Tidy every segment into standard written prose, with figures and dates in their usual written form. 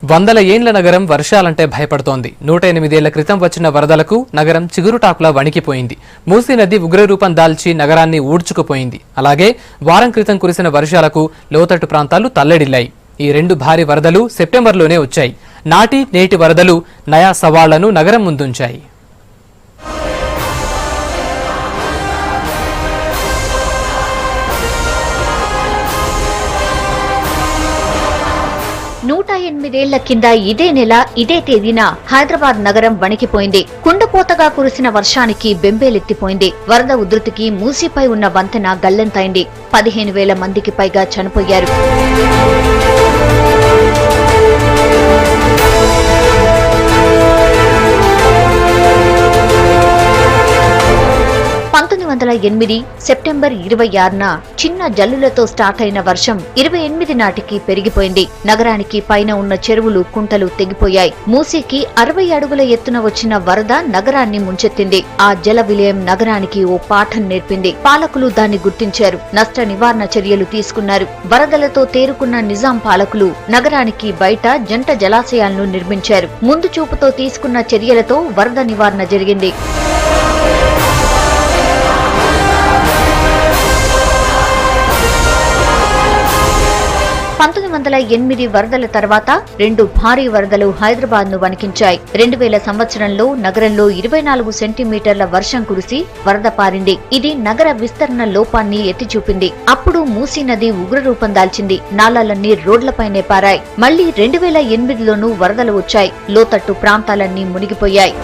వందల ఏండ్ల నగరం వర్షాలంటే భయపడుతోంది. 108 ఏళ్ల క్రితం వచ్చిన వరదలకు నగరం చిగురుటాకులా వణికిపోయింది. మూసీ నది ఉగ్రరూపం దాల్చి నగరాన్ని ఊడ్చుకుపోయింది. అలాగే వారం క్రితం కురిసిన వర్షాలకు లోతట్టు ప్రాంతాలు తల్లడిల్లాయి. ఈ రెండు భారీ వరదలు సెప్టెంబర్లోనే వచ్చాయి. నాటి నేటి వరదలు నయా సవాళ్లను నగరం ముందుంచాయి. నూట 8 ఏళ్ల కింద ఇదే నెల ఇదే తేదీన హైదరాబాద్ నగరం వణికిపోయింది. కుండపోతగా కురిసిన వర్షానికి బెంబేలెత్తిపోయింది. వరద ఉధృతికి మూసీపై ఉన్న వంతెన గల్లంతైంది. 15,000 మందికి పైగా చనిపోయారు. సెప్టెంబర్ 26న చిన్న జల్లులతో స్టార్ట్ అయిన వర్షం 28 నాటికి పెరిగిపోయింది. నగరానికి పైన ఉన్న చెరువులు, కుంటలు తెగిపోయాయి. మూసీకి 60 అడుగుల ఎత్తున వచ్చిన వరద నగరాన్ని ముంచెత్తింది. ఆ జల విలయం నగరానికి ఓ పాఠం నేర్పింది. పాలకులు దాన్ని గుర్తించారు. నష్ట నివారణ చర్యలు తీసుకున్నారు. వరదలతో తేరుకున్న నిజాం పాలకులు నగరానికి బయట జంట జలాశయాలను నిర్మించారు. ముందు చూపుతో తీసుకున్న చర్యలతో వరద నివారణ జరిగింది. 1908 వరదల తర్వాత రెండు భారీ వరదలు హైదరాబాద్ ను వణికించాయి. 2000 సంవత్సరంలో నగరంలో 24 సెంటీమీటర్ల వర్షం కురిసి వరద పారింది. ఇది నగర విస్తరణ లోపాన్ని ఎత్తిచూపింది. అప్పుడు మూసీ నది ఉగ్రరూపం దాల్చింది. నాలాలన్నీ రోడ్లపైనే పారాయి. మళ్లీ 2008లోనూ వరదలు వచ్చాయి. లోతట్టు ప్రాంతాలన్నీ మునిగిపోయాయి.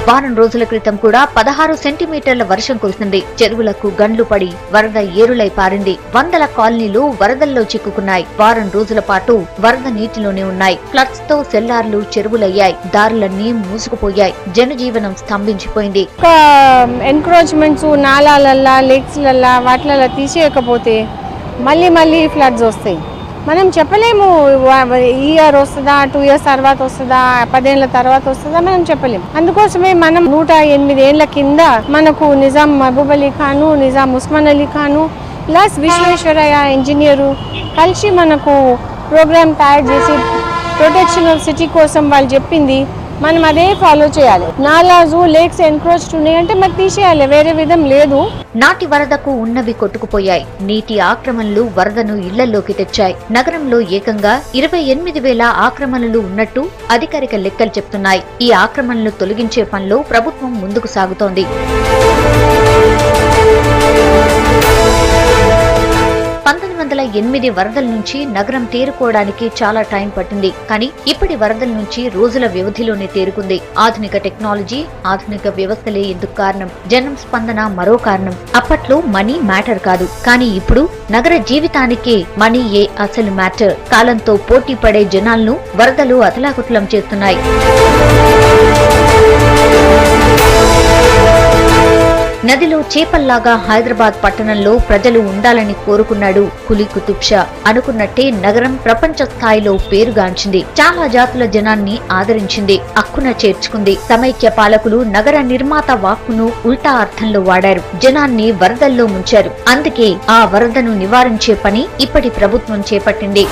వారం రోజుల క్రితం కూడా 16 సెంటీమీటర్ల వర్షం కురిసింది. చెరువులకు గండ్లు పడి వరద ఏరులై పారింది. వందల కాలనీలు వరదల్లో చిక్కుకున్నాయి. వారం రోజుల పాటు వరద నీటిలోనే ఉన్నాయి. ఫ్లడ్స్ తో సెల్లార్లు చెరువులయ్యాయి. దారులన్నీ మూసుకుపోయాయి. జనజీవనం స్తంభించిపోయింది. ఎన్క్రోచ్మెంట్స్, నాలాలల్లా, లేక్స్ లల్లా వాటిలల్లా తీసేయకపోతే మళ్ళీ ఫ్లడ్స్ వస్తాయి. మనం చెప్పలేము ఇయర్ వస్తుందా, 2 years తర్వాత వస్తుందా, 10 ఏళ్ల తర్వాత వస్తుందా, మనం చెప్పలేము. అందుకోసమే మనం 108 ఏళ్ల కింద మనకు నిజాం మహబూబ్ అలీ ఖాను, నిజాం ఉస్మాన్ అలీ ఖాను ప్లస్ విశ్వేశ్వరయ్య ఇంజనీరు కలిసి మనకు ప్రోగ్రామ్ తయారు చేసి ప్రొటెక్షన్ ఆఫ్ సిటీ కోసం వాళ్ళు చెప్పింది మనం అదే ఫాలో చేయాలి. నాలాజు, లేక్స్ ఎన్క్రోచ్డ్ ఉన్నాయంటే మరి తీసేయాలి, వేరే విధం లేదు. నాటి వరదకు ఉన్నవి కొట్టుకుపోయాయి. నీటి ఆక్రమణలు వరదను ఇళ్లలోకి తెచ్చాయి. నగరంలో ఏకంగా 28,000 ఆక్రమణలు ఉన్నట్టు అధికారిక లెక్కలు చెప్తున్నాయి. ఈ ఆక్రమణలు తొలగించే పనిలో ప్రభుత్వం ముందుకు సాగుతోంది. 1908 వరదల నుంచి నగరం తేరుకోవడానికి చాలా టైం పట్టింది. కానీ ఇప్పటి వరదల నుంచి రోజుల వ్యవధిలోనే తేరుకుంది. ఆధునిక టెక్నాలజీ, ఆధునిక వ్యవస్థలే ఇందుకు కారణం. జనం స్పందన మరో కారణం. అప్పట్లో మనీ మ్యాటర్ కాదు, కానీ ఇప్పుడు నగర జీవితానికే మనీయే అసలు మ్యాటర్. కాలంతో పోటీ పడే జనాలను వరదలు అతలాకుతలం చేస్తున్నాయి. నదిలో చేపల్లాగా హైదరాబాద్ పట్టణంలో ప్రజలు ఉండాలని కోరుకున్నాడు కులీ కుతుబ్ షా. అనుకున్నట్టే నగరం ప్రపంచ స్థాయిలో పేరుగాంచింది. చాలా జాతుల జనాన్ని ఆదరించింది, హక్కున చేర్చుకుంది. సమైక్య పాలకులు నగర నిర్మాత వాక్కును ఉల్టా అర్థంలో వాడారు. జనాన్ని వరదల్లో ముంచారు. అందుకే ఆ వరదను నివారించే పని ఇప్పటి ప్రభుత్వం చేపట్టింది.